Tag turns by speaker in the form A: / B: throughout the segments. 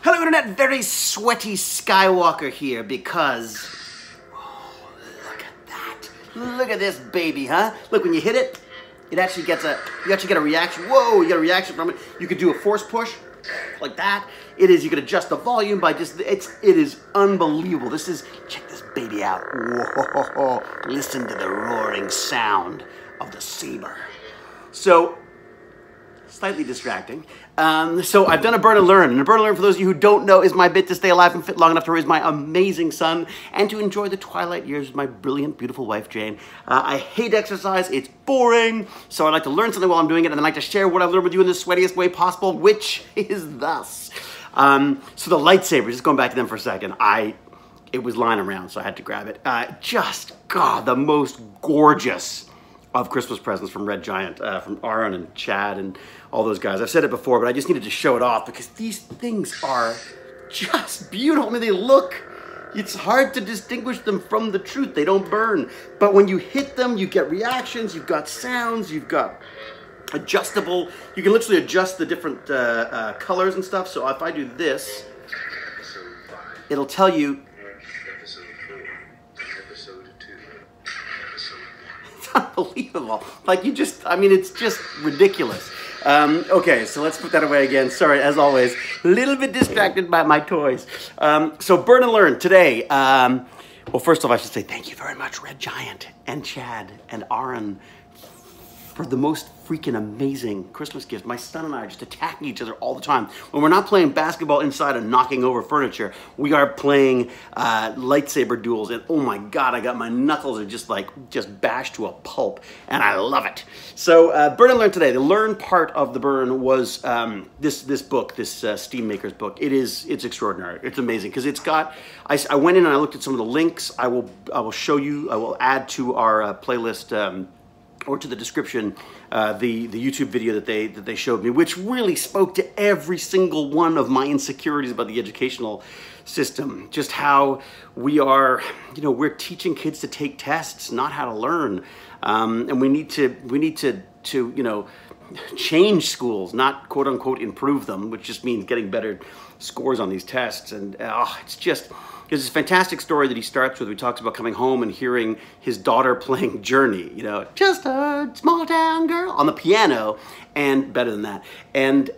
A: Hello Internet, very sweaty Skywalker here because, oh, look at that. Look at this baby, huh? Look, when you hit it, it actually gets you actually get a reaction. Whoa, you get a reaction from it. You could do a force push like that. You can adjust the volume by just, it is unbelievable. Check this baby out. Whoa, listen to the roaring sound of the Sabre. So, slightly distracting. So I've done a burn and learn. And a burn and learn, for those of you who don't know, is my bit to stay alive and fit long enough to raise my amazing son and to enjoy the twilight years with my brilliant, beautiful wife, Jane. I hate exercise. It's boring. So I like to learn something while I'm doing it, and I like to share what I've learned with you in the sweatiest way possible, which is thus. So the lightsabers, just going back to them for a second, it was lying around, so I had to grab it. God, the most gorgeous of Christmas presents from Red Giant, from Aaron and Chad and all those guys. I've said it before, but I just needed to show it off because these things are just beautiful. I mean, it's hard to distinguish them from the truth. They don't burn. But when you hit them, you get reactions, you've got sounds, you've got adjustable. You can literally adjust the different colors and stuff. So if I do this, it'll tell you. Unbelievable. It's just ridiculous. Okay, so let's put that away again. Sorry, as always, a little bit distracted by my toys. So burn and learn today. Well, first off, I should say thank you very much, Red Giant and Chad and Aaron, for the most freaking amazing Christmas gift. My son and I are just attacking each other all the time. When we're not playing basketball inside and knocking over furniture, we are playing lightsaber duels, and oh my God, my knuckles are just bashed to a pulp, and I love it. So burn and learn today. The learn part of the burn was this book, this Steam Maker's book. It's extraordinary. It's amazing because it's got. I went in and I looked at some of the links. I will show you. I will add to our playlist. Or to the description, the YouTube video that they showed me, which really spoke to every single one of my insecurities about the educational system. Just how we're teaching kids to take tests, not how to learn, and we need to change schools, not quote unquote improve them, which just means getting better scores on these tests. And there's this fantastic story that he starts with. He talks about coming home and hearing his daughter playing Journey, just a small town girl on the piano, and better than that, and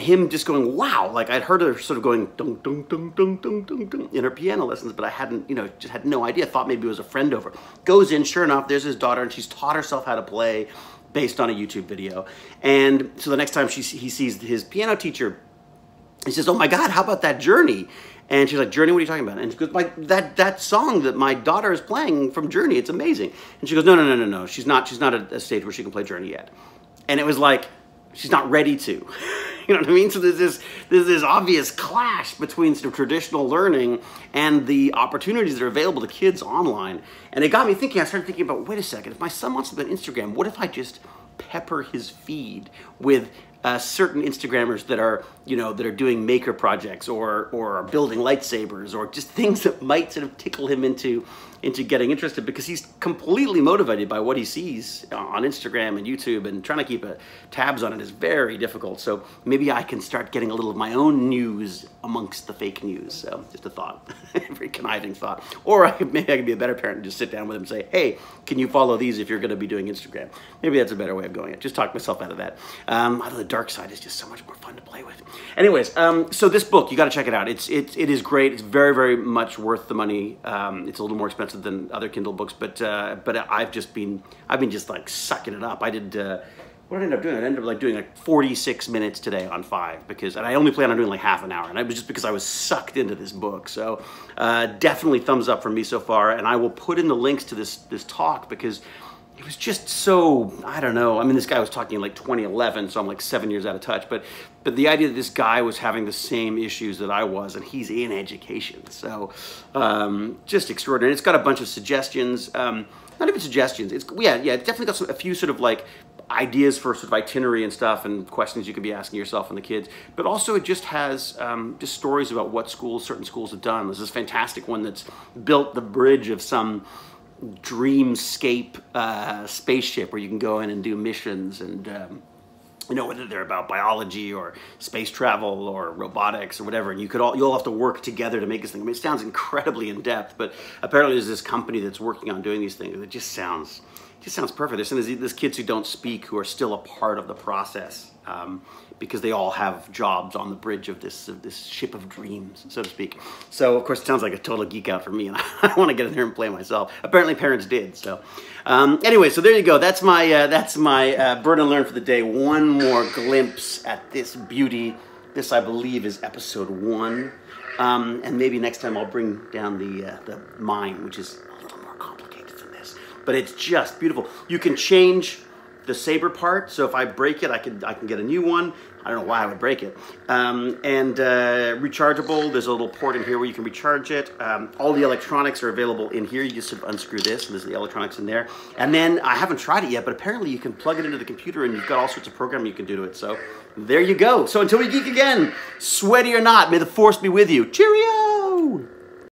A: him just going, wow, like I'd heard her sort of going dun dun dun dun dun dun dun in her piano lessons, but I hadn't, just had no idea. Thought maybe it was a friend over. Goes in, sure enough, there's his daughter, and she's taught herself how to play based on a YouTube video. And so the next time he sees his piano teacher, he says, oh my God, how about that Journey? And she's like, Journey, what are you talking about? And she goes, that song that my daughter is playing from Journey, it's amazing. And she goes, no. She's not at a stage where she can play Journey yet. And it was like, she's not ready to. You know what I mean? So there's this obvious clash between sort of traditional learning and the opportunities that are available to kids online. And it got me thinking. I started thinking about, wait a second, if my son wants to be on Instagram, what if I just pepper his feed with certain Instagrammers that are doing maker projects or are building lightsabers, or just things that might sort of tickle him into getting interested, because he's completely motivated by what he sees on Instagram and YouTube, and trying to keep tabs on it is very difficult. So maybe I can start getting a little of my own news amongst the fake news. So just a thought, very conniving thought. Or maybe I could be a better parent and just sit down with him and say, hey, can you follow these if you're going to be doing Instagram? Maybe that's a better way of going. Just talk myself out of that. Although the dark side is just so much more fun to play with. Anyways, so this book, you got to check it out. It is great. It's very, very much worth the money. It's a little more expensive than other Kindle books, but I've been just like sucking it up. What did I end up doing? I ended up doing like 46 minutes today on 5, and I only plan on doing like half an hour, and it was just because I was sucked into this book. So definitely thumbs up from me so far, and I will put in the links to this talk because it was just so, I don't know. I mean, this guy was talking in like 2011, so I'm like 7 years out of touch. But the idea that this guy was having the same issues that I was, and he's in education. So just extraordinary. It's got a bunch of suggestions, not even suggestions. It's definitely got a few sort of like ideas for sort of itinerary and stuff, and questions you could be asking yourself and the kids. But also it just has just stories about what certain schools have done. There's this fantastic one that's built the bridge of some dreamscape spaceship where you can go in and do missions, and you know, whether they're about biology or space travel or robotics or whatever, and you'll have to work together to make this thing. I mean, it sounds incredibly in depth, but apparently there's this company that's working on doing these things. It just sounds perfect. There's kids who don't speak who are still a part of the process, because they all have jobs on the bridge of this ship of dreams, so to speak. So of course it sounds like a total geek out for me, and I want to get in there and play myself. Apparently parents did. So anyway, so there you go. That's my burn and learn for the day. One more glimpse at this beauty. This, I believe, is episode 1, and maybe next time I'll bring down the mine, which is a little more complicated than this, but it's just beautiful. You can change the Sabre part, so if I break it, I can get a new one. I don't know why I would break it. And rechargeable, there's a little port in here where you can recharge it. All the electronics are available in here. You just sort of unscrew this, and there's the electronics in there. And then, I haven't tried it yet, but apparently you can plug it into the computer, and you've got all sorts of programming you can do to it. So there you go. So until we geek again, sweaty or not, may the force be with you. Cheerio!